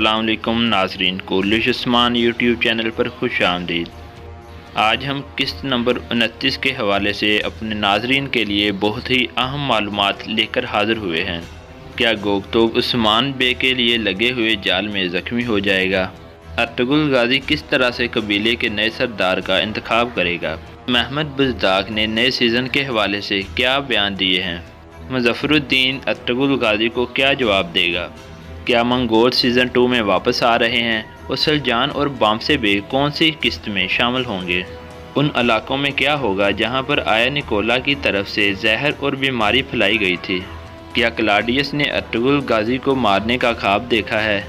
अस्सलाम वालेकुम नाजरीन, कोलिश उस्मान यूट्यूब चैनल पर खुश आमदीद। आज हम किस्त नंबर 29 के हवाले से अपने नाजरीन के लिए बहुत ही अहम मालूमात लेकर हाज़िर हुए हैं। क्या गोगतोब उस्मान बे के लिए लगे हुए जाल में ज़ख्मी हो जाएगा? अर्तुगरुल गाज़ी किस तरह से कबीले के नए सरदार का इंतखाब करेगा? महमद बुज़दाक ने नए सीज़न के हवाले से क्या बयान दिए हैं? मुज़फ़्फ़रुद्दीन अर्तुगरुल गाज़ी को क्या जवाब देगा? क्या मंगोल सीज़न 2 में वापस आ रहे हैं और सलजान और बामसे बे कौन सी किस्त में शामिल होंगे? उन इलाकों में क्या होगा जहां पर आया निकोला की तरफ से जहर और बीमारी फैलाई गई थी? क्या क्लाडियस ने अर्तुगरुल गाज़ी को मारने का ख्वाब देखा है?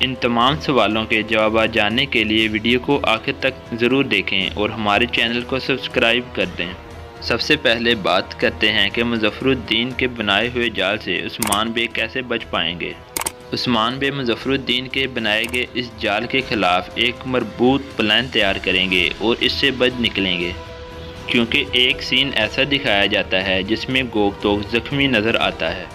इन तमाम सवालों के जवाब जानने के लिए वीडियो को आखिर तक ज़रूर देखें और हमारे चैनल को सब्सक्राइब कर दें। सबसे पहले बात करते हैं कि मुज़फ़्फ़रुद्दीन के बनाए हुए जाल से उस्मान बे कैसे बच पाएंगे। उस्मान बे मुज़फ़्फ़रुद्दीन के बनाए गए इस जाल के ख़िलाफ़ एक मरबूत प्लान तैयार करेंगे और इससे बच निकलेंगे, क्योंकि एक सीन ऐसा दिखाया जाता है जिसमें गोगतोब ज़ख्मी नज़र आता है।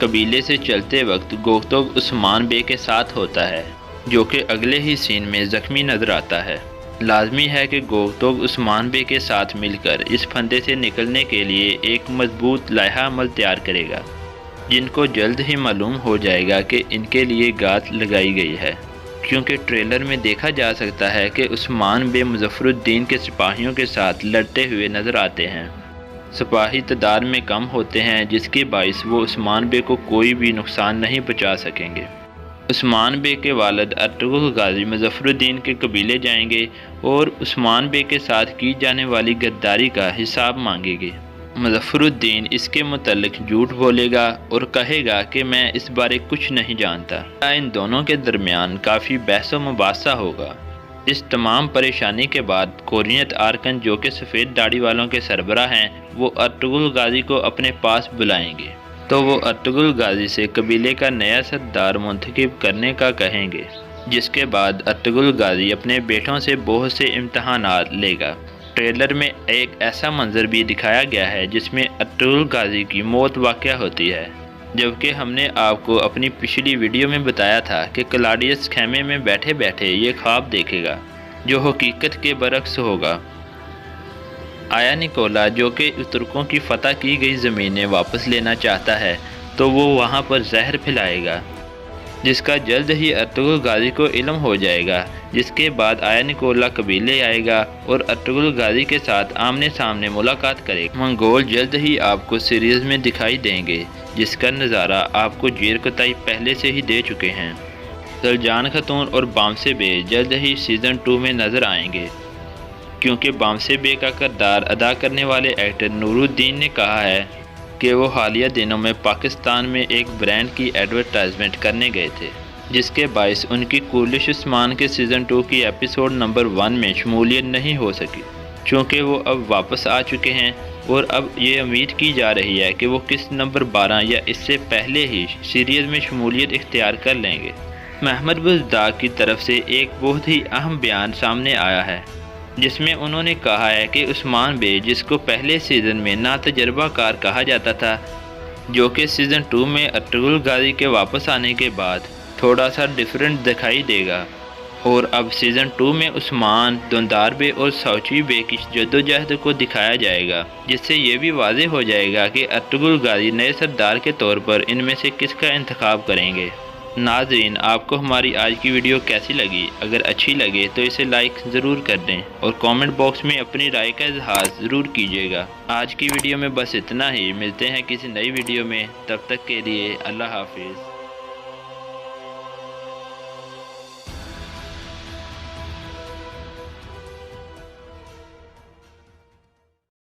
कबीले से चलते वक्त गोगतोब उस्मान बे के साथ होता है, जो कि अगले ही सीन में ज़ख्मी नज़र आता है। लाजमी है कि गोगतोब उस्मान बे के साथ मिलकर इस फंदे से निकलने के लिए एक मजबूत लाइहा अमल तैयार करेगा, जिनको जल्द ही मालूम हो जाएगा कि इनके लिए गात लगाई गई है, क्योंकि ट्रेलर में देखा जा सकता है कि उस्मान बे मुज़फ़्फ़रुद्दीन के सिपाहियों के साथ लड़ते हुए नज़र आते हैं। सिपाही तादाद में कम होते हैं, जिसके बाइस वो उस्मान बे को कोई भी नुकसान नहीं पहुँचा सकेंगे। उस्मान बे के वालिद अर्तुगरुल गाज़ी मुज़फ़्फ़रुद्दीन के कबीले जाएंगे और उस्मान बे के साथ की जाने वाली गद्दारी का हिसाब मांगेंगे। मुज़फ़्फ़रुद्दीन इसके मुतल्लिक़ झूठ बोलेगा और कहेगा कि मैं इस बारे कुछ नहीं जानता। इन दोनों के दरमियान काफ़ी बहस व मुबासा होगा। इस तमाम परेशानी के बाद कोरियत आर्कन, जो कि सफ़ेद दाढ़ी वालों के सरबराह हैं, वो अर्तुगरुल गाज़ी को अपने पास बुलाएंगे, तो वो अर्तुगरुल गाज़ी से कबीले का नया सरदार मुंतखब करने का कहेंगे, जिसके बाद अर्तुगरुल गाज़ी अपने बेटों से बहुत से इम्तहानात लेगा। ट्रेलर में एक ऐसा मंजर भी दिखाया गया है जिसमें अर्तुगरुल गाज़ी की मौत वाक़या होती है, जबकि हमने आपको अपनी पिछली वीडियो में बताया था कि क्लाडियस खेमे में बैठे बैठे ये ख्वाब देखेगा, जो हकीकत के बरक्स होगा। आया निकोला, जो कि तुर्कों की फ़तह की गई ज़मीनें वापस लेना चाहता है, तो वो वहाँ पर जहर फैलाएगा, जिसका जल्द ही अर्तुगरुल गाज़ी को इल्म हो जाएगा। जिसके बाद आया निकोला कबीले आएगा और अर्तुगरुल गाज़ी के साथ आमने सामने मुलाकात करेगा। मंगोल जल्द ही आपको सीरीज़ में दिखाई देंगे, जिसका नज़ारा आपको जीर कताई पहले से ही दे चुके हैं। सलजान खातून और बामसे बे जल्द ही सीज़न 2 में नज़र आएंगे, क्योंकि बामसे बे का किरदार अदा करने वाले एक्टर नूरुद्दीन ने कहा है कि वो हालिया दिनों में पाकिस्तान में एक ब्रांड की एडवर्टाइजमेंट करने गए थे, जिसके बायस उनकी कोलिश उस्मान के सीज़न 2 की एपिसोड नंबर 1 में शमूलियत नहीं हो सकी। चूँकि वो अब वापस आ चुके हैं और अब ये उम्मीद की जा रही है कि वो किस्त नंबर 12 या इससे पहले ही सीरीज़ में शमूलियत इख्तियार कर लेंगे। महमद बुज़दाक की तरफ से एक बहुत ही अहम बयान सामने आया है, जिसमें उन्होंने कहा है कि उस्मान बे, जिसको पहले सीज़न में नातजर्बाकार कहा जाता था, जो कि सीज़न 2 में अर्तुगरुल गाज़ी के वापस आने के बाद थोड़ा सा डिफरेंट दिखाई देगा, और अब सीज़न 2 में उस्मान, दुंदार बे और सौची बे की जद्दोजहद को दिखाया जाएगा, जिससे ये भी वाज़ेह हो जाएगा कि अर्तुगरुल गाज़ी नए सरदार के तौर पर इनमें से किसका इंतखाब करेंगे। नाज़रीन, आपको हमारी आज की वीडियो कैसी लगी? अगर अच्छी लगे तो इसे लाइक ज़रूर कर दें और कमेंट बॉक्स में अपनी राय का इजहार ज़रूर कीजिएगा। आज की वीडियो में बस इतना ही। मिलते हैं किसी नई वीडियो में, तब तक के लिए अल्लाह हाफिज़।